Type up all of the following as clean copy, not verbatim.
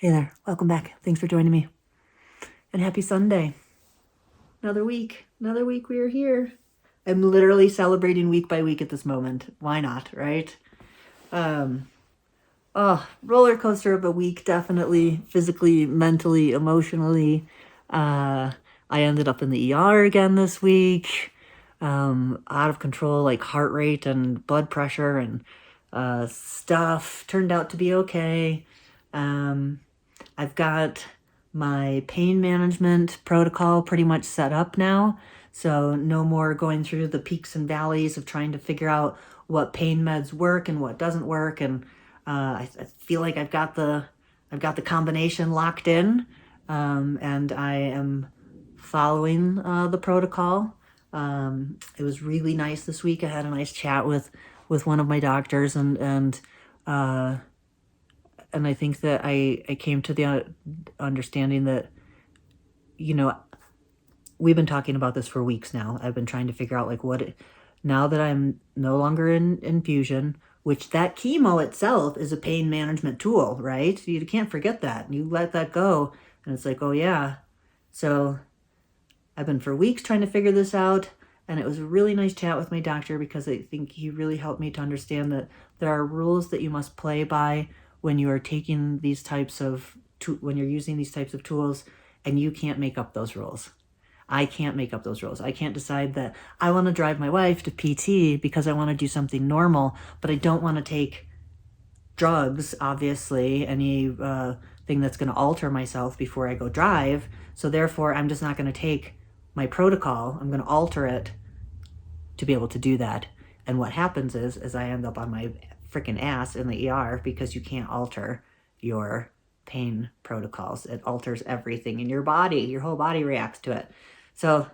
Hey there, welcome back. Thanks for joining me. And happy Sunday. Another week we are here. I'm literally celebrating week by week at this moment. Why not, right? Roller coaster of a week, definitely, physically, mentally, emotionally. I ended up in the ER again this week. Out of control, like heart rate and blood pressure and stuff. Turned out to be okay. I've got my pain management protocol pretty much set up now. So no more going through the peaks and valleys of trying to figure out what pain meds work and what doesn't work. And I feel like I've got the combination locked in, and I am following the protocol. It was really nice this week. I had a nice chat with one of my doctors, and I think that I came to the understanding that, we've been talking about this for weeks now. I've been trying to figure out now that I'm no longer in infusion, which that chemo itself is a pain management tool, right? You can't forget that. You let that go and it's like, oh yeah. So I've been for weeks trying to figure this out. And it was a really nice chat with my doctor because I think he really helped me to understand that there are rules that you must play by when you are taking these types of, when you're using these types of tools, and you can't make up those rules. I can't make up those rules. I can't decide that I want to drive my wife to PT because I want to do something normal, but I don't want to take drugs, obviously, any thing that's going to alter myself before I go drive. So therefore, I'm just not going to take my protocol. I'm going to alter it to be able to do that. And what happens is I end up on my freaking ass in the ER because you can't alter your pain protocols. It alters everything in your body. Your whole body reacts to it. So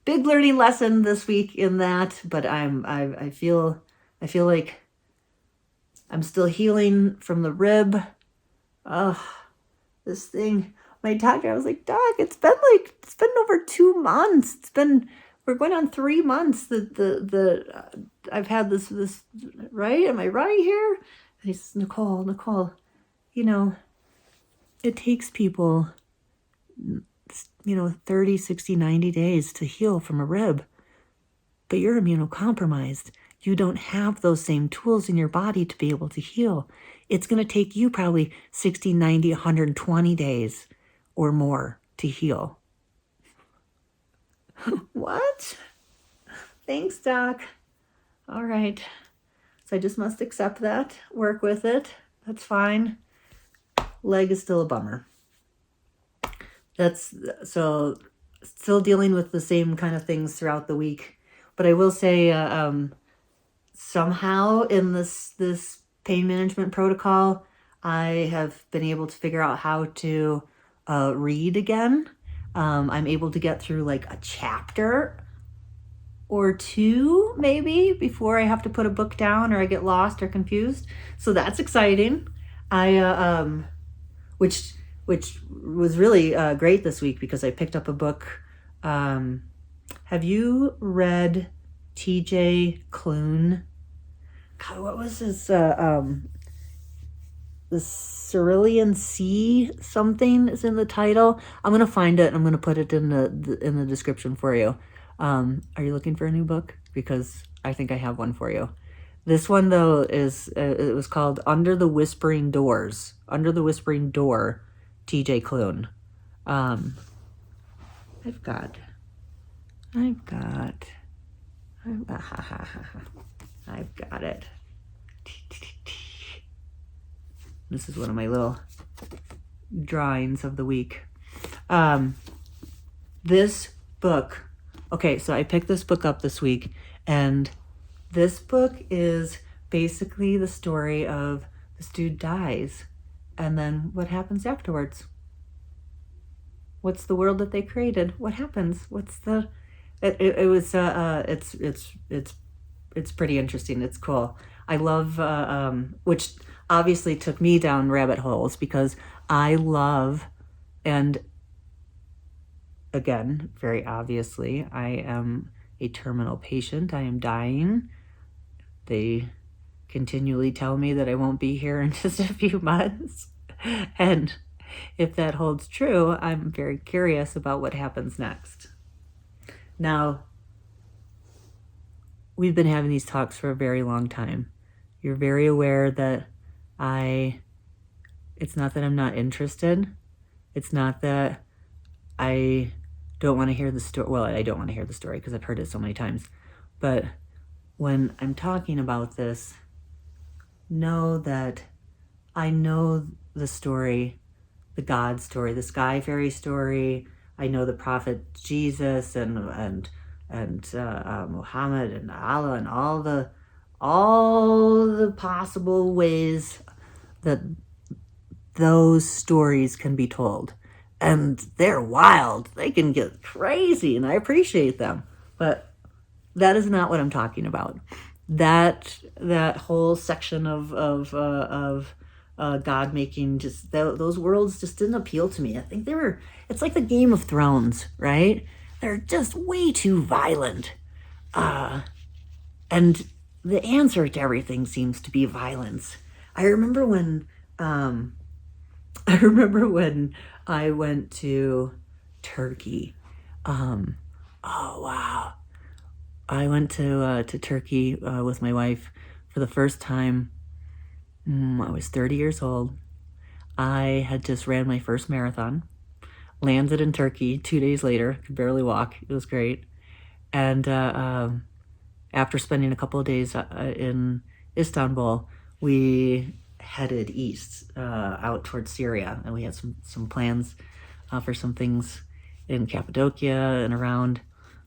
big learning lesson this week in that, but I feel like I'm still healing from the rib. This thing, my doctor, I was like, Doc, it's been over 2 months. We're going on 3 months that I've had this, right? Am I right here? And he says, Nicole, it takes people, 30, 60, 90 days to heal from a rib, but you're immunocompromised. You don't have those same tools in your body to be able to heal. It's going to take you probably 60, 90, 120 days or more to heal. What? Thanks, Doc. All right. So I just must accept that, work with it. That's fine. Leg is still a bummer. So still dealing with the same kind of things throughout the week. But I will say, somehow in this pain management protocol, I have been able to figure out how to read again. I'm able to get through like a chapter or two maybe before I have to put a book down or I get lost or confused. So that's exciting. Which was really great this week because I picked up a book. Have you read T.J. Klune? God, what was his? The Cerulean Sea something is in the title. I'm gonna find it. I'm gonna put it in the description for you. Are you looking for a new book? Because I think I have one for you. This one though is it was called Under the Whispering Doors. Under the Whispering Door, T.J. Klune. I've got it. This is one of my little drawings of the week. This book. Okay, so I picked this book up this week, and this book is basically the story of this dude dies, and then what happens afterwards? What's the world that they created? What happens? What's the? It's pretty interesting. It's cool. I love which obviously took me down rabbit holes because I love, and again, very obviously, I am a terminal patient. I am dying. They continually tell me that I won't be here in just a few months. And if that holds true, I'm very curious about what happens next. Now, we've been having these talks for a very long time. You're very aware that it's not that I'm not interested. It's not that I don't want to hear the story. Well, I don't want to hear the story because I've heard it so many times. But when I'm talking about this, know that I know the story, the God story, the sky fairy story. I know the prophet Jesus and Muhammad and Allah and all the possible ways that those stories can be told. And they're wild. They can get crazy, and I appreciate them. But that is not what I'm talking about. That whole section of God making, just those worlds just didn't appeal to me. I think it's like the Game of Thrones, right? They're just way too violent. And the answer to everything seems to be violence. I remember when I went to Turkey. Oh wow! I went to Turkey with my wife for the first time. I was 30 years old. I had just ran my first marathon. Landed in Turkey 2 days later. Could barely walk. It was great. And after spending a couple of days in Istanbul, we headed east out towards Syria, and we had some plans for some things in Cappadocia and around.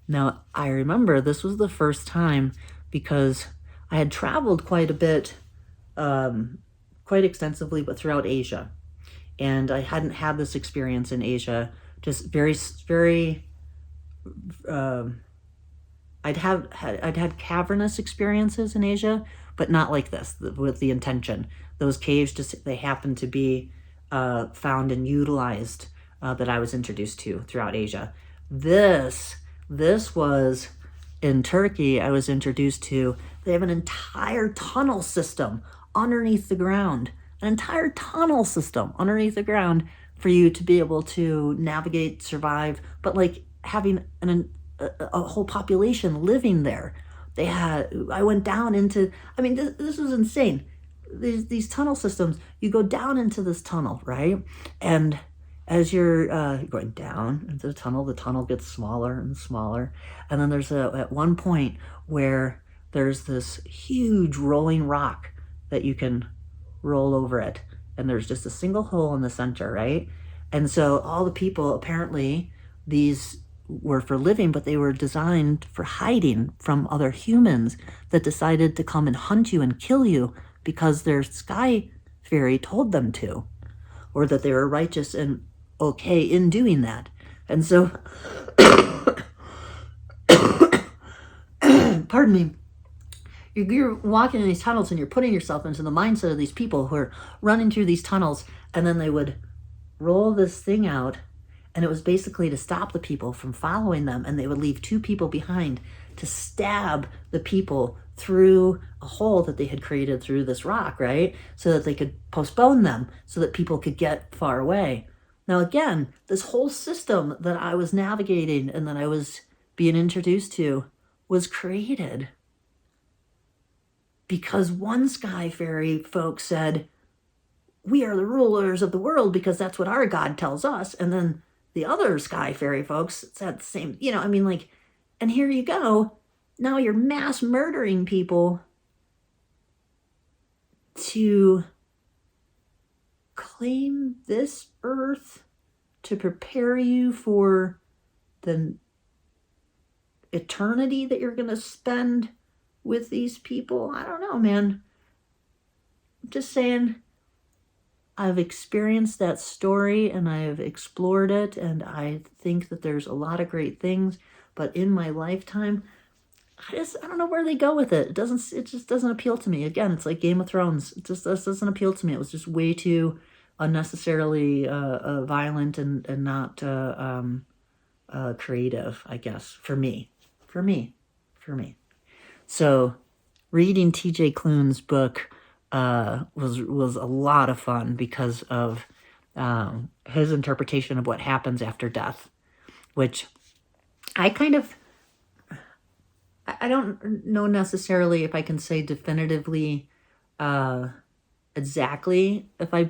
Now, I remember this was the first time because I had traveled quite a bit, quite extensively, but throughout Asia. And I hadn't had this experience in Asia, just very, I'd had cavernous experiences in Asia, but not like this, with the intention. Those caves they happened to be found and utilized that I was introduced to throughout Asia. This was in Turkey. I was introduced to. They have an entire tunnel system underneath the ground. An entire tunnel system underneath the ground for you to be able to navigate, survive, but like having a whole population living there. I went down into, this was insane. These tunnel systems, you go down into this tunnel, right? And as you're going down into the tunnel gets smaller and smaller. And then there's at one point where there's this huge rolling rock that you can roll over it. And there's just a single hole in the center, right? And so all the people, apparently, these were for living, but they were designed for hiding from other humans that decided to come and hunt you and kill you because their sky fairy told them to, or that they were righteous and okay in doing that. And so, pardon me, you're walking in these tunnels and you're putting yourself into the mindset of these people who are running through these tunnels, and then they would roll this thing out, and it was basically to stop the people from following them, and they would leave 2 people behind to stab the people through a hole that they had created through this rock, right? So that they could postpone them, so that people could get far away. Now again, this whole system that I was navigating and that I was being introduced to was created because one sky fairy folk said, we are the rulers of the world because that's what our God tells us. And then the other sky fairy folks said the same, and here you go. Now you're mass murdering people to claim this earth to prepare you for the eternity that you're going to spend with these people. I don't know, man. I'm just saying, I've experienced that story and I've explored it, and I think that there's a lot of great things, but in my lifetime, I don't know where they go with it. It just doesn't appeal to me. Again, it's like Game of Thrones. It just doesn't appeal to me. It was just way too unnecessarily violent and not creative, I guess, for me. So reading TJ Klune's book was a lot of fun because of his interpretation of what happens after death, which I kind of, I don't know necessarily if I can say definitively exactly if I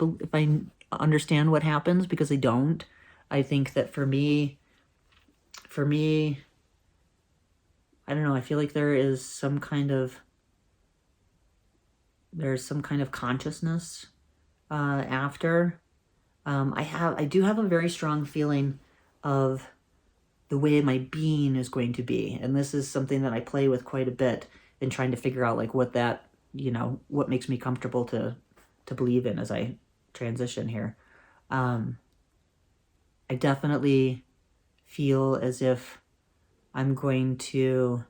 understand what happens, because I don't. I think that for me, I don't know, I feel like there's some kind of consciousness after. I do have a very strong feeling of the way my being is going to be, and this is something that I play with quite a bit in trying to figure out like what that, what makes me comfortable to believe in as I transition here. I definitely feel as if I'm going to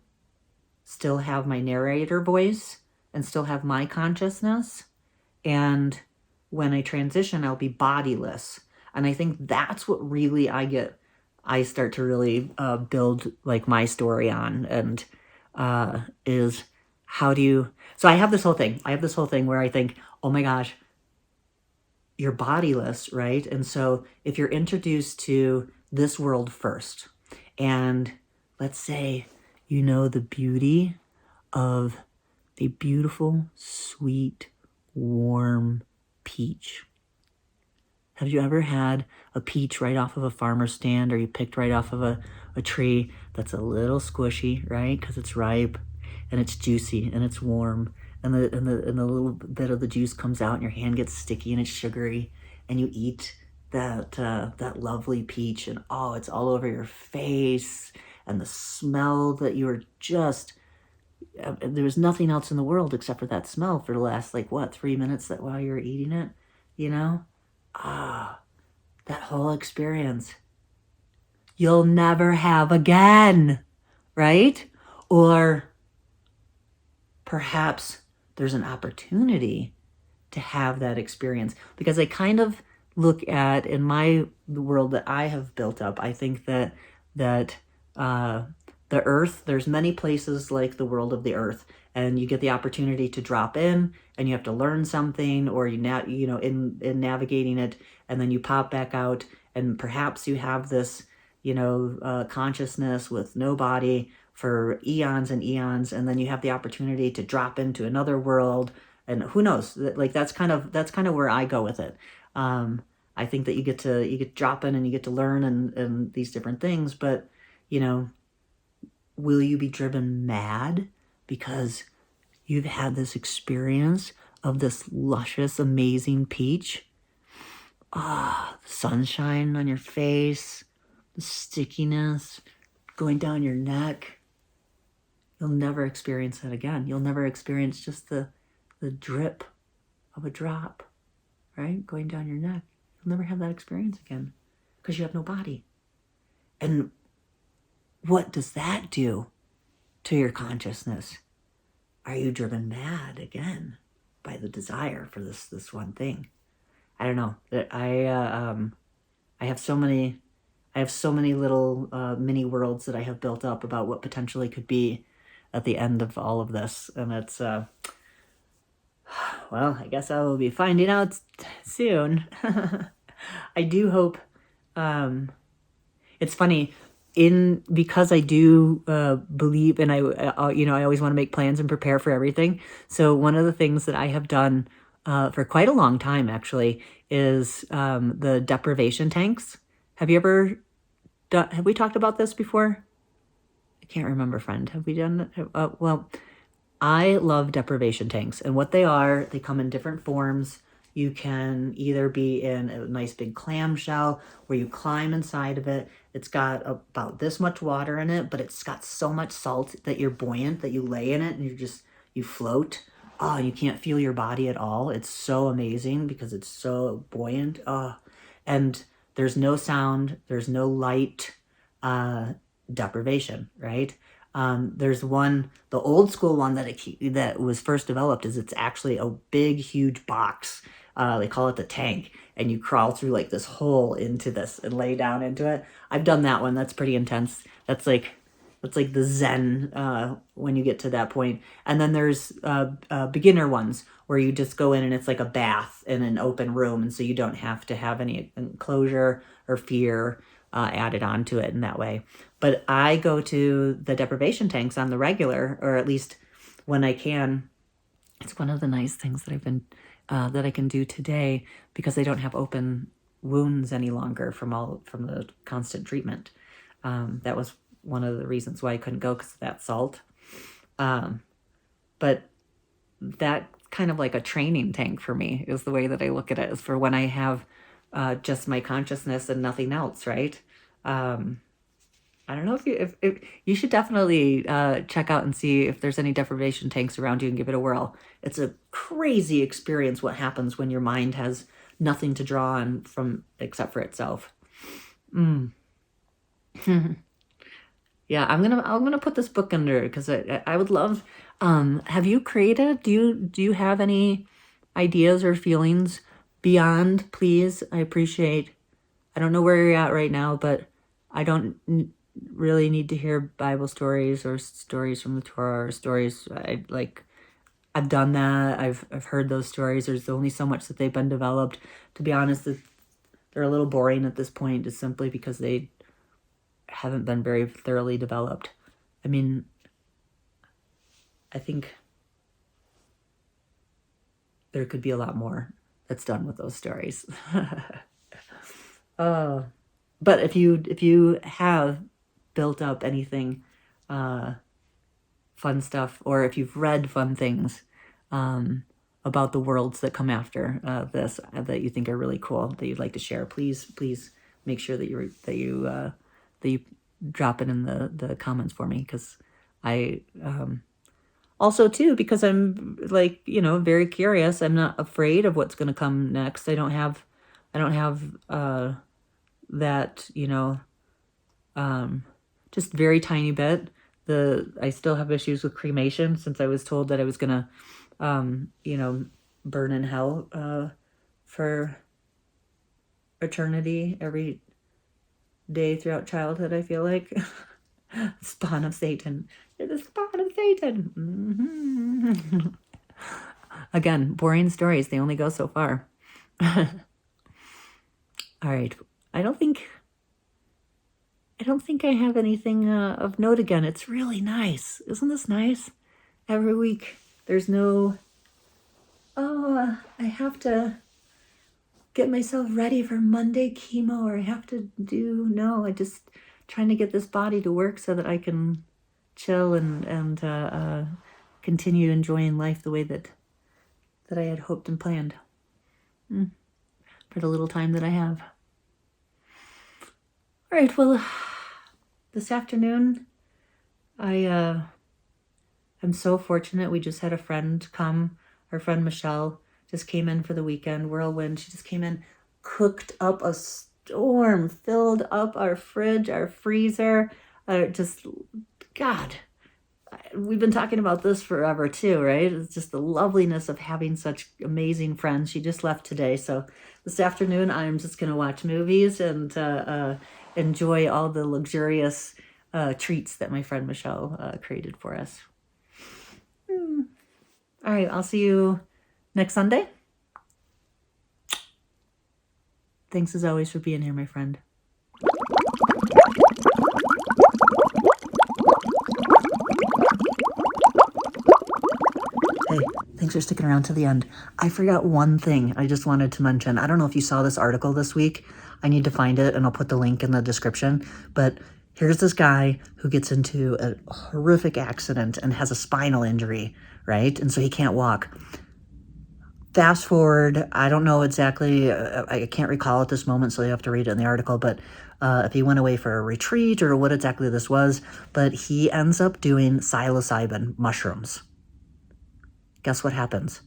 still have my narrator voice and still have my consciousness. And when I transition, I'll be bodiless. And I think that's what really I start to really build like my story on, and is how do you, so I have this whole thing where I think, oh my gosh, you're bodiless, right? And so if you're introduced to this world first, and let's say you know the beauty of a beautiful, sweet, warm peach. Have you ever had a peach right off of a farmer's stand, or you picked right off of a tree that's a little squishy, right? Because it's ripe and it's juicy and it's warm, and the little bit of the juice comes out and your hand gets sticky and it's sugary, and you eat that lovely peach, and oh, it's all over your face, and the smell that you were just, there was nothing else in the world except for that smell for the last, like, what, 3 minutes that while you were eating it, you know? Ah, that whole experience you'll never have again, right? Or perhaps there's an opportunity to have that experience, because I kind of look at, in the world that I have built up, I think that the earth, there's many places like the world of the earth, and you get the opportunity to drop in and you have to learn something, or in navigating it, and then you pop back out, and perhaps you have this consciousness with no body for eons and eons, and then you have the opportunity to drop into another world, and who knows, like that's kind of where I go with it. I think that you get to drop in and you get to learn and these different things, but will you be driven mad because you've had this experience of this luscious, amazing peach? Ah, the sunshine on your face, the stickiness going down your neck. You'll never experience that again. You'll never experience just the drip of a drop, right, going down your neck. You'll never have that experience again because you have no body. And what does that do to your consciousness? Are you driven mad again by the desire for this one thing? I don't know. I have so many little mini worlds that I have built up about what potentially could be at the end of all of this, and it's well, I guess I will be finding out soon. I do hope. It's funny, because I do believe, and I always want to make plans and prepare for everything. So one of the things that I have done for quite a long time, actually, is the deprivation tanks. Have we talked about this before? I can't remember, friend. Have we done it? Well, I love deprivation tanks, and what they are, they come in different forms. You can either be in a nice big clamshell where you climb inside of it. It's got about this much water in it, but it's got so much salt that you're buoyant, that you lay in it and you float. Oh, you can't feel your body at all. It's so amazing because it's so buoyant. Oh, and there's no sound, there's no light, deprivation, right? There's one, the old school one that was first developed, is it's actually a big, huge box. They call it the tank, and you crawl through like this hole into this and lay down into it. I've done that one. That's pretty intense. That's like That's like the Zen when you get to that point. And then there's beginner ones where you just go in and it's like a bath in an open room, and so you don't have to have any enclosure or fear added onto it in that way. But I go to the deprivation tanks on the regular, or at least when I can. It's one of the nice things that that I can do today, because they don't have open wounds any longer from the constant treatment. That was one of the reasons why I couldn't go, because of that salt. But that kind of like a training tank for me is the way that I look at it, is for when I have just my consciousness and nothing else, right? I don't know if you should definitely check out and see if there's any deprivation tanks around you and give it a whirl. It's a crazy experience what happens when your mind has nothing to draw on from except for itself. Yeah, I'm gonna put this book under, because I would love. Have you created? Do you have any ideas or feelings beyond? Please, I appreciate. I don't know where you're at right now, but I don't really need to hear Bible stories or stories from the Torah or stories. I've done that. I've heard those stories. There's only so much that they've been developed. To be honest, they're a little boring at this point, just simply because they haven't been very thoroughly developed. I mean, I think there could be a lot more that's done with those stories. But if you have built up anything, fun stuff, or if you've read fun things about the worlds that come after this that you think are really cool, that you'd like to share, please make sure that you drop it in the comments for me, because I also too, because I'm very curious. I'm not afraid of what's going to come next. I don't have that, just very tiny bit. I still have issues with cremation, since I was told that I was gonna burn in hell for eternity every day throughout childhood, I feel like. Spawn of Satan. You're the spawn of Satan. Mm-hmm. Again, boring stories. They only go so far. All right. I don't think I have anything of note again. It's really nice. Isn't this nice? Every week there's no, I have to get myself ready for Monday chemo, or I have to I just trying to get this body to work so that I can chill and continue enjoying life the way that I had hoped and planned for the little time that I have. All right, well, this afternoon, I'm so fortunate. We just had a friend come. Our friend Michelle just came in for the weekend, whirlwind. She just came in, cooked up a storm, filled up our fridge, our freezer. God, we've been talking about this forever too, right? It's just the loveliness of having such amazing friends. She just left today, so this afternoon I'm just going to watch movies and enjoy all the luxurious treats that my friend Michelle created for us. All right, I'll see you next Sunday. Thanks as always for being here, my friend. Hey, thanks for sticking around to the end. I forgot one thing I just wanted to mention. I don't know if you saw this article this week. I need to find it, and I'll put the link in the description. But here's this guy who gets into a horrific accident and has a spinal injury, right? And so he can't walk. Fast forward, I don't know exactly, I can't recall at this moment, so you have to read it in the article, but if he went away for a retreat or what exactly this was, but he ends up doing psilocybin mushrooms. Guess what happens?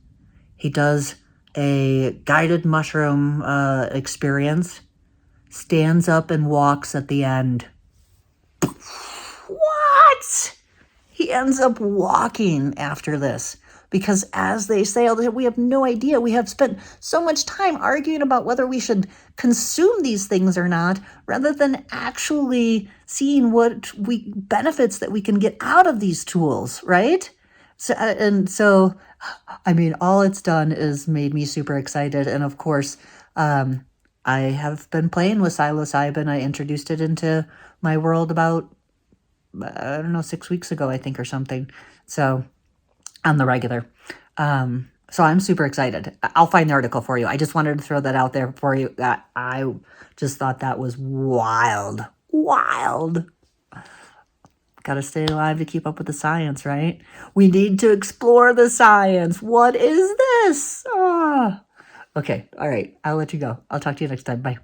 He does a guided mushroom experience, stands up and walks at the end. What? He ends up walking after this. Because as they say, we have no idea. We have spent so much time arguing about whether we should consume these things or not, rather than actually seeing what benefits that we can get out of these tools, right? So, I mean, all it's done is made me super excited. And of course, I have been playing with psilocybin. I introduced it into my world about, I don't know, 6 weeks ago, I think, or something. So on the regular. So I'm super excited. I'll find the article for you. I just wanted to throw that out there for you. I just thought that was wild. Wild. Got to stay alive to keep up with the science, right? We need to explore the science. What is this? Okay. All right. I'll let you go. I'll talk to you next time. Bye.